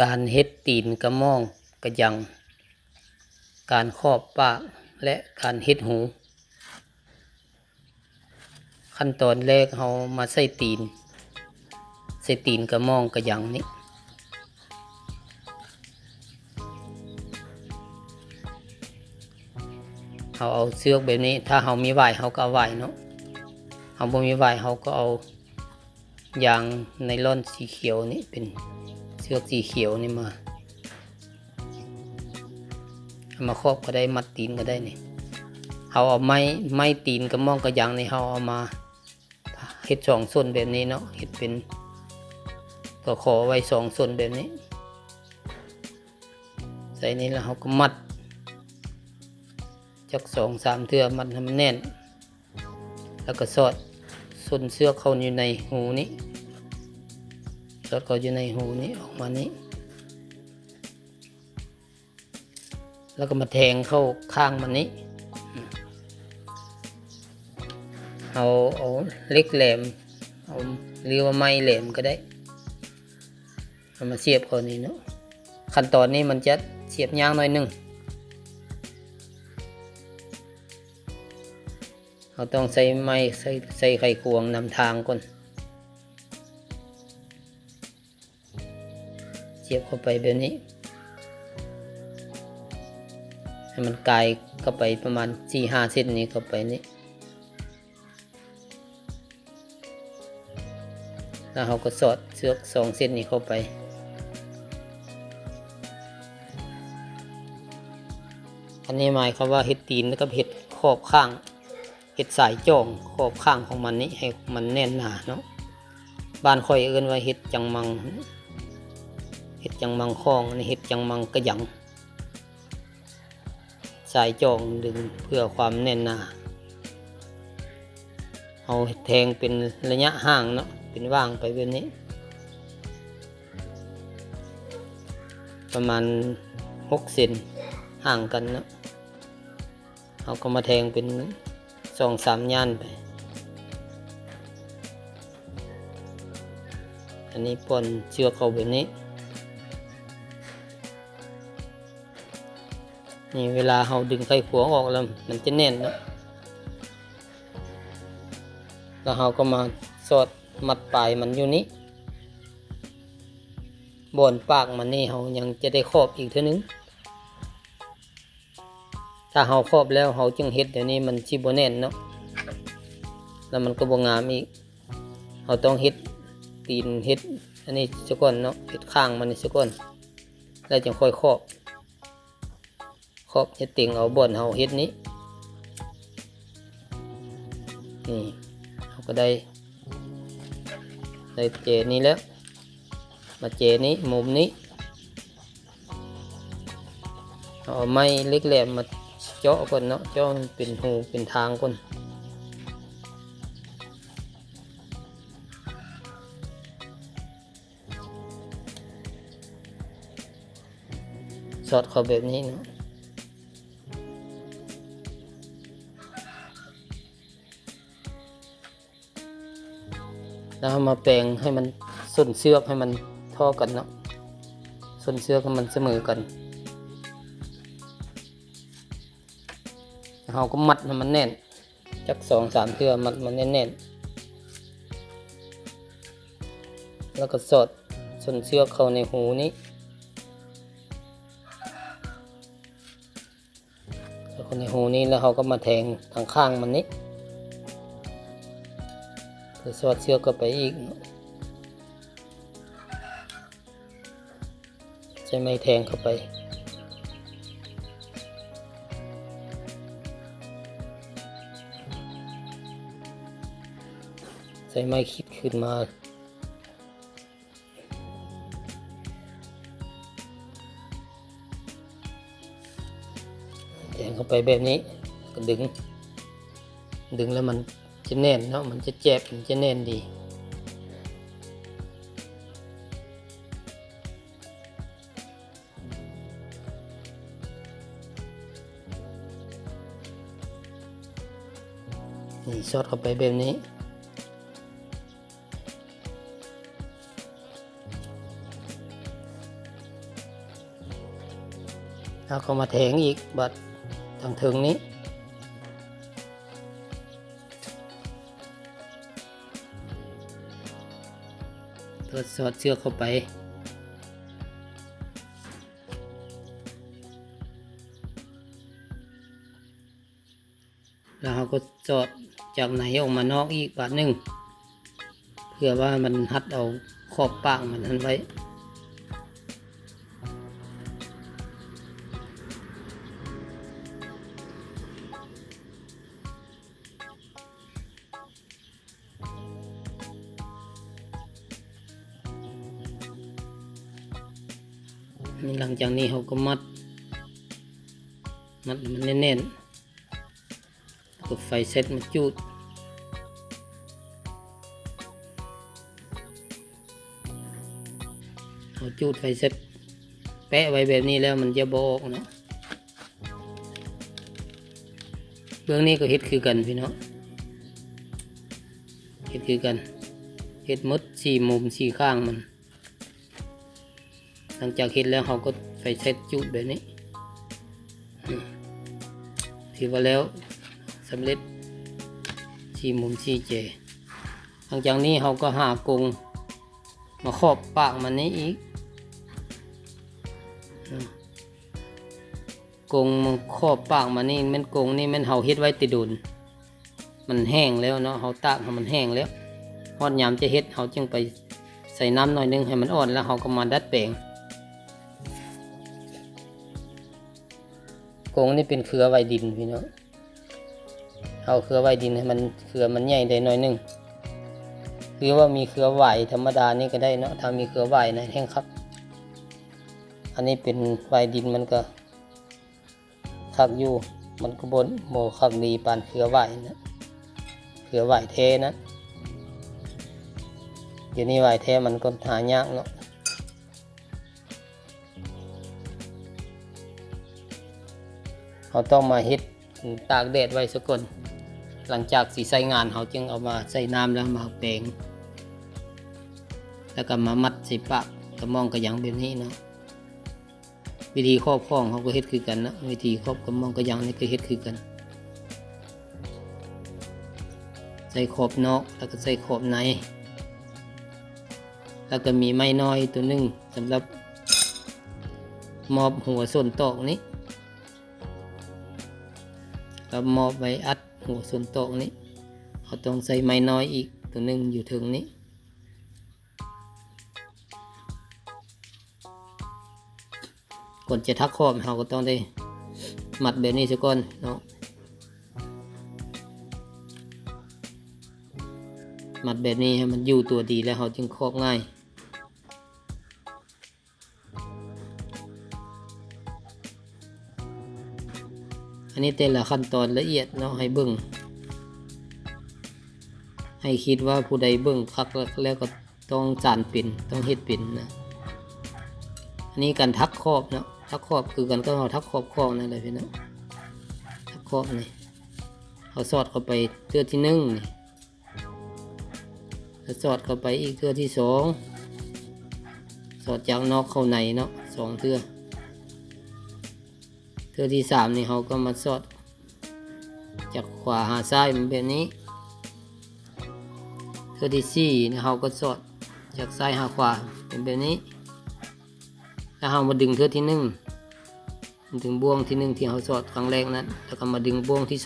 การเฮ็ดตีนกระม่องกระยังการครอบปากและการเฮ็ดหูขั้นตอนแรกเรามาใส่ตีนกระม่องกระยังนี้เราเอาเชือกแบบนี้ถ้าเรามีหวายเราก็เอาหวายเนาะเราบ่มีหวายเราก็เอายางไนลอนสีเขียวนี่เป็นเชือกสีเขียวนี่มาครอบก็ได้มัดตีนก็ได้นี่เราเอาไม้ตีนกระม่องกระยังนี่เราเอามาเฮ็ด2ส่วนแบบนี้เนาะเฮ็ดเป็นตัวขอไว้2ส่วนแบบนี้ใส่นี้แล้วเราก็มัดจัก2-3 เทื่อมัดให้มันแน่นแล้วก็สอดส้นเชือกเข้าอยู่ในหูนี้สอดเข้าอยู่ในหูนี้ออกมานี้แล้วก็มาแทงเข้าข้างมันนี้เอาเล็กแหลมเอาหรือว่าไม้แหลมก็ได้เอามาเสียบเข้านี้เนาะขั้นตอนนี้มันจะเสียบยากหน่อยนึงเราต้องใส่ไม้ใส่ไขควงนำทางก่อนเสียบเข้าไปแบบนี้ให้มันกายเข้าไปประมาณ 4-5 เซนนี้เข้าไปนี้แล้วเราก็สอดเชือก2 เส้นนี้เข้าไปอันนี้หมายความว่าเห็ดตีนแล้วก็เห็ดขอบข้างเห็ดสายจ่องขอบข้างของมันนี้ให้มันแน่นหนาเนาะบ้านค่อยเอิ้นว่าเห็ดจังมังคองอันนี้เห็ดจังมังกระยังสายจ่องดึงเพื่อความแน่นหนาเอาแทงเป็นระยะห่างเนาะเป็นว่างไปแบบนี้ประมาณ6 เซนห่างกันเนาะเอาก็มาแทงเป็น2-3 ย่านไปอันนี้ป้อนเชือกเข้าแบบนี้นี่เวลาเราดึงไขควงออกแล้วมันจะแน่นเนาะแล้วเราก็มาสอดมัดปลายมันอยู่นี้บนปากมันนี่เรายังจะได้ครอบอีกเท่านึงถ้าเราครอบแล้วเราจึงเฮ็ดเดี๋ยวนี้มันสิบ่แน่นเนาะแล้วมันก็บ่งามอีกเราต้องเฮ็ดตีนเฮ็ดอันนี้ซะก่อนเนาะเฮ็ดข้างมันนี่ซะก่อนแล้วจึงค่อยครอบเฮ็ดติ่งเอาบ่อนเฮาเฮ็ดนี้นี่เราก็ได้เจนี้แล้วมาเจนี้มุมนี้เอาไม้เล็กแหลมมาเจาะก่อนเนาะเจาะเป็นหูเป็นทางก่อนสอดเข้าแบบนี้เนาะแล้วมาแปลงให้มันส้นเชือกให้มันเท่ากันเนาะส้นเชือกให้มันเสมอกันเราก็มัดให้มันแน่นจัก2-3 เทื่อมัดมันแน่นๆแล้วก็สอดส้นเชือกเข้าในหูนี้เข้าในหูนี้แล้วเราก็มาแทงทางข้างมันนี้สอดเชือกก็ไปอีกใช้ไม้แทงเข้าไปใช้ไม้คิดขึ้นมาแทงเข้าไปแบบนี้ก็ดึงแล้วมันจะแน่นเนาะมันจะเจ็บมันจะแน่นดีนี่สอดเข้าไปแบบนี้ น แล้วก็มาแทงอีกบัดทางถึงนี้ตัวสอดเชือกเข้าไปแล้วเราก็สอดจากไหนออกมานอกอีกบาทหนึ่งเพื่อว่ามันหัดเอาขอบปากมันนั้นไว้หลังจากนี้เราก็มัดมันแน่นๆกดไฟเซ็ตมาจูดเอาจูดไฟเซ็ตแปะไว้แบบนี้แล้วมันจะบ่ออกเนาะเบื้องนี้ก็เฮ็ดคือกันพี่น้องเฮ็ดคือกันเฮ็ดหมด4 มุม 4 ข้างมันหลังจากเฮ็ดแล้วเราก็ไฟเซ็ตจูดแบบนี้ถือว่าแล้วสำเร็จ4 มุม 4 เจหลังจากนี้เราก็หากรงมาครอบปากมันนี้อีกกรงมาครอบปากมันนี่มันกรงนี่มันเฮาเฮ็ดไว้ติดุนมันแห้งแล้วเนาะเฮาตากให้มันแห้งแล้วฮอดยามจะเฮ็ดเฮาจึงไปใส่น้ำหน่อยนึงให้มันอ่อนแล้วเฮาก็มาดัดแปลงกรงนี่เป็นเครือไว้ดินพี่น้องเอาเครือไว้ดินให้มันเครือมันใหญ่ได้หน่อยนึงหรือว่ามีเครือไหวธรรมดานี่ก็ได้เนาะถ้ามีเครือไหวนะแห้งครับอันนี้เป็นไว้ดินมันก็คักอยู่มันก็บนโมคักดีปานเครือไหวนะเครือไหวแท้นะเดี๋ยวนี้ไหวแท้มันก็หายากเนาะเราต้องมาเฮ็ดตากแดดไว้สักก่อนหลังจากสีใส่งานเขาจึงเอามาใส่น้ำแล้วมาแปลงแล้วก็มามัดใส่ปากกระมองกระยังแบบนี้เนาะวิธีครอบคล้องเขาก็เฮ็ดคือกันนะวิธีครอบกระมองกระยังนี่ก็เฮ็ดคือกันใส่ขอบนอกแล้วก็ใส่ขอบในแล้วก็มีไม้น้อยตัวหนึ่งสำหรับมอบหัวส่วนตอกนี้แล้วมอบไว้อัดหัวส่วนตอกนี้เขาต้องใส่ไม้น้อยอีกตัวหนึ่งอยู่ถึงนี้ก่อนจะทักขอบเราก็ต้องได้มัดแบบนี้ซะก่อนเนาะมัดแบบนี้ให้มันอยู่ตัวดีแล้วเราจึงครอบง่ายอันนี้แต่ละขั้นตอนละเอียดเนาะให้เบิ่งให้คิดว่าผู้ใดเบิ่งคักแล้วก็ต้องจานเป็นต้องเฮ็ดเป็นนะอันนี้การทักขอบเนาะทักขอบคือกันก็เอาทักขอบคล้องนั่นแหละพี่น้องทักขอบนี่เอาสอดเข้าไปเทื่อที่1นี่แล้วสอดเข้าไปอีกเทื่อที่2สอดจากนอกเข้าในเนาะ2 เทื่อเทื่อที่3นี่เขาก็มาสอดจากขวาหาซ้ายมันแบบนี้เทื่อที่4นี่เขาก็สอดจากซ้ายหาขวาเป็นแบบนี้แล้วเรามาดึงเทื่อที่1ถึงบ่วงที่1ที่เขาสอดครั้งแรกนั้นแล้วก็มาดึงบ่วงที่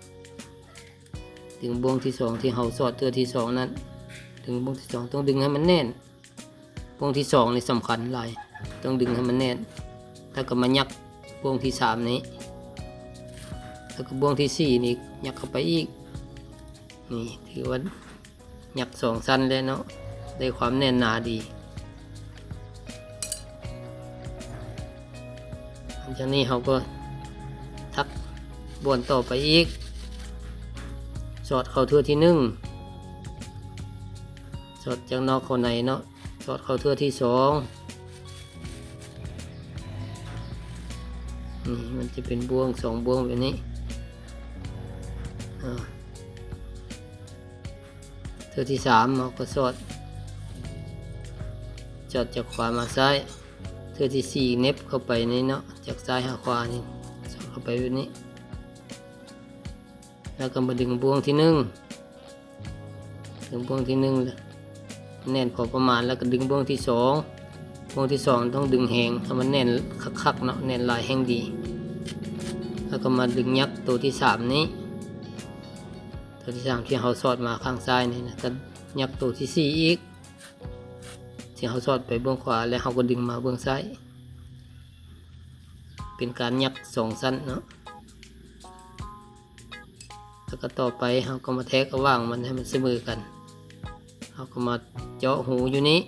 2ดึงบ่วงที่2ที่เขาสอดเทื่อที่2นั้นดึงบ่วงที่2ต้องดึงให้มันแน่นบ่วงที่2นี่สำคัญหลายต้องดึงให้มันแน่นแล้วก็มายักบ่วงที่3นี้แล้วก็บ่วงที่4นี่ยักเข้าไปอีกนี่ถือว่ายัก2 สั้นเลยเนาะได้ความแน่นหนาดีจากนี้เขาก็ทักบวนต่อไปอีกสอดเข้าเทื่อที่1สอดจากนอกเข้าในเนาะสอดเข้าเทื่อที่2นี่มันจะเป็นบ่วง2 บ่วงแบบนี้เทื่อที่3เราก็สอดจากขวามาซ้าย เทื่อที่สี่เน็บเข้าไปนี่เนาะจากซ้ายหาขวานี่สอดเข้าไปแบบนี้แล้วก็มาดึงบ่วงที่หนึ่งดึงบ่วงที่หนึ่งแน่นพอประมาณแล้วก็ดึงบ่วงที่สองบ่วงที่สองต้องดึงแหงให้มันแน่นคักๆเนาะแน่นลายแห้งดีแล้วก็มาดึงยักตัวที่สามนี้ตัวที่สามที่เราสอดมาข้างซ้ายนี่นะก็ยักตัวที่สี่อีกที่เราสอดไปเบื้องขวาแล้วเราก็ดึงมาเบื้องซ้ายเป็นการยักสองสั้นเนาะแล้วก็ต่อไปเราก็มาแทกระหว่างมันให้มันเสมอกันเราก็มาเจาะหูอยู่นี้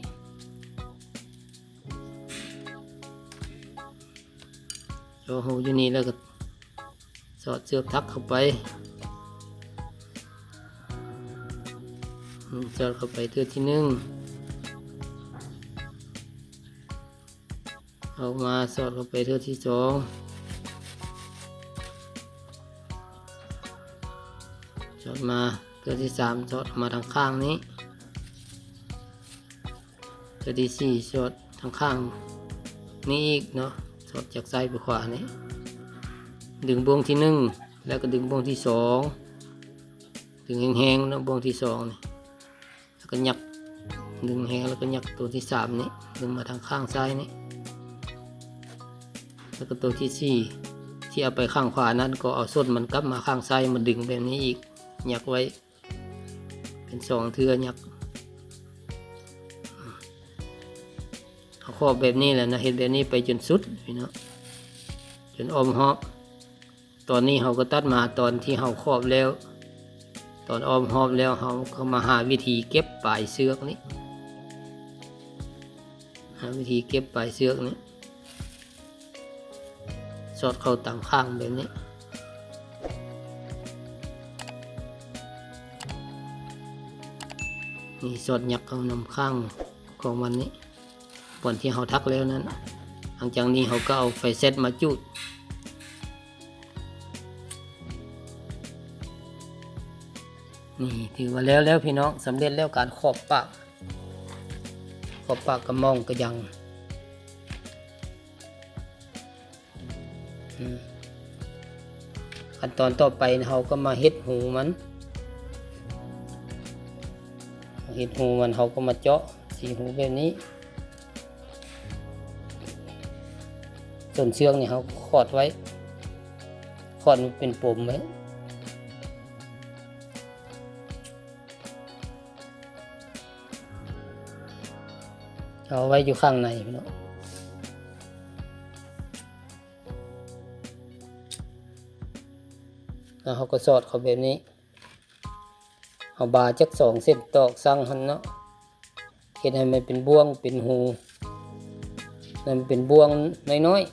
เจาะหูอยู่นี้แล้วก็สอดเชือกทักเข้าไปสอดเข้าไปเทื่อที่หนึ่งเอามาสอดเข้าไปเทื่อที่สองสอดมาเทื่อที่สามสอดมาทางข้างนี้เทื่อที่สี่สอดทางข้างนี้อีกเนาะสอดจากซ้ายไปขวานี้ดึงบ่วงที่หนึ่งแล้วก็ดึงบ่วงที่สองดึงแห้งๆเนาะบ่วงที่สองนี่แล้วก็ยักดึงแห้งแล้วก็ยักตัวที่สามนี้ดึงมาทางข้างซ้ายนี้แล้วก็ตัวที่สี่ที่เอาไปข้างขวานั้นก็เอาส้นมันกลับมาข้างซ้ายมาดึงแบบนี้อีกยักไว้เป็นสองเทื่อยักเอาครอบแบบนี้แหละนะเห็นแบบนี้ไปจนสุดพี่เนาะจนอมหอบตอนนี้เราก็ตัดมาตอนที่เราครอบแล้วตอนออมหอบแล้วเราก็มาหาวิธีเก็บปลายเสือกนี้หาวิธีเก็บปลายเสือกนี้สอดเข้าตามข้างแบบนี้นี่สอดยักเข้านำข้างของมันนี้ก่อนที่เราทักแล้วนั้นหลังจากนี้เราก็เอาไฟเซตมาจุดนี่ถือว่าแล้วพี่น้องสำเร็จแล้วการขอบปากกระมองกระยังขั้นตอนต่อไปเราก็มาเฮ็ดหูมันเราก็มาเจาะสีหูแบบนี้ส่วนเชือกนี่เราคอดไว้คอดมันเป็นปมไว้เอาไว้อยู่ข้างในพี่น้องแล้วเขาก็สอดเขาแบบนี้เอาบาจัก2 เส้นตอกสั่งหันเนาะเห็นให้มันเป็นบ่วงเป็นหูนั่นเป็นบ่วงน้อยๆ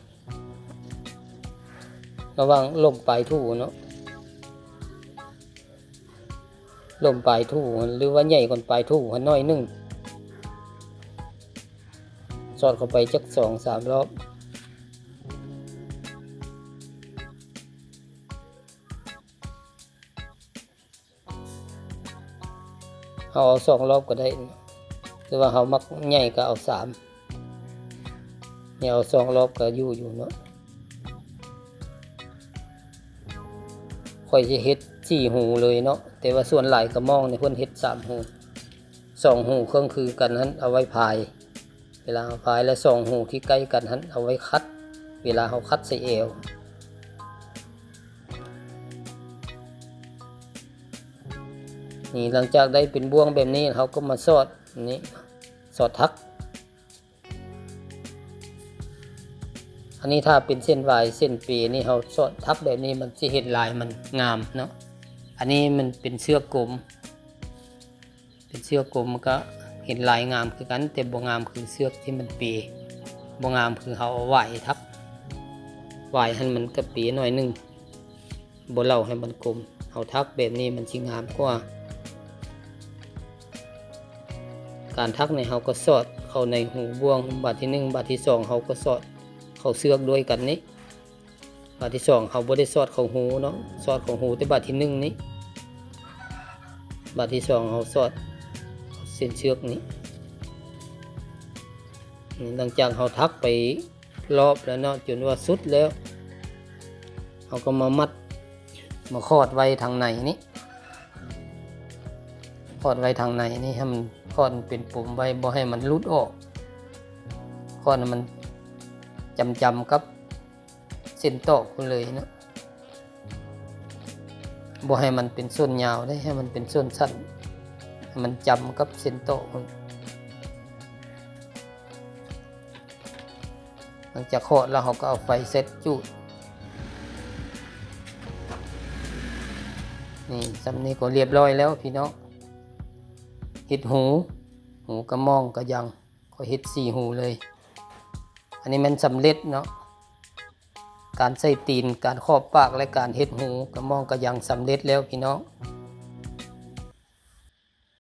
ระวังลมปลายทู่เนาะลมปลายทู่หรือว่าใหญ่กว่าปลายทู่หันน้อยนึงสอดเข้าไปจัก2-3 รอบเอา2 รอบก็ได้หรือว่าเขามักใหญ่ก็เอา3เนี่ยเอา2 รอบก็อยู่เนาะค่อยจะเฮ็ด4 หูเลยเนาะแต่ว่าส่วนหลายก็มองในเพิ่นเฮ็ด3 หู2 หูเครื่องคือกันนั้นเอาไว้พายเวลาพายและ2 หูที่ใกล้กันนั้นเอาไว้คัดเวลาเขาคัดใส่เอวนี่หลังจากได้เป็นบ่วงแบบนี้เขาก็มาสอดนี้สอดทักอันนี้ถ้าเป็นเส้นวายเส้นปีนี่เขาสอดทักแบบนี้มันจะเห็นลายมันงามเนาะอันนี้มันเป็นเชือกกลมมันก็เห็นลายงามคือกันแต่บ่งามคือเชือกที่มันปีบ่งามคือเขาเอาไหวทักไหวให้มันกระปีหน่อยนึงบ่เล่าให้มันกลมเอาทักแบบนี้มันสิงามกว่าการทักในเขาก็สอดเข้าในหูบ่วงบาทที่1บาทที่2เขาก็สอดเข้าเสือกด้วยกันนี้บาทที่2เขาบ่ได้สอดเข้าหูเนาะสอดเข้าหูแต่บาทที่1นี้บาทที่2เขาสอดเส้นเชือกนี้ นี่หลังจากเฮาทักไปรอบแล้วเนาะจนว่าสุดแล้วเฮาก็มามัดมาคอดไว้ทางในนี้คอดไว้ทางในนี่ให้มันคอดเป็นปุ่มไว้บ่ให้มันหลุดออกคอดให้มันจำกับเส้นตอกคุณเลยเนาะบ่ให้มันเป็นส้นยาวได้ให้มันเป็นส้นสั้นให้มันจำกับเส้นตอกคุณหลังจากคอดแล้วเราก็เอาไฟเซตจุดนี่สำนี้ก็เรียบร้อยแล้วพี่น้องเห็ดหูกระมองกระยังก็เห็ด4 หูเลยอันนี้มันสำเร็จเนาะการใส่ตีนการครอบปากและการเห็ดหูกระมองกระยังสำเร็จแล้วพี่น้อง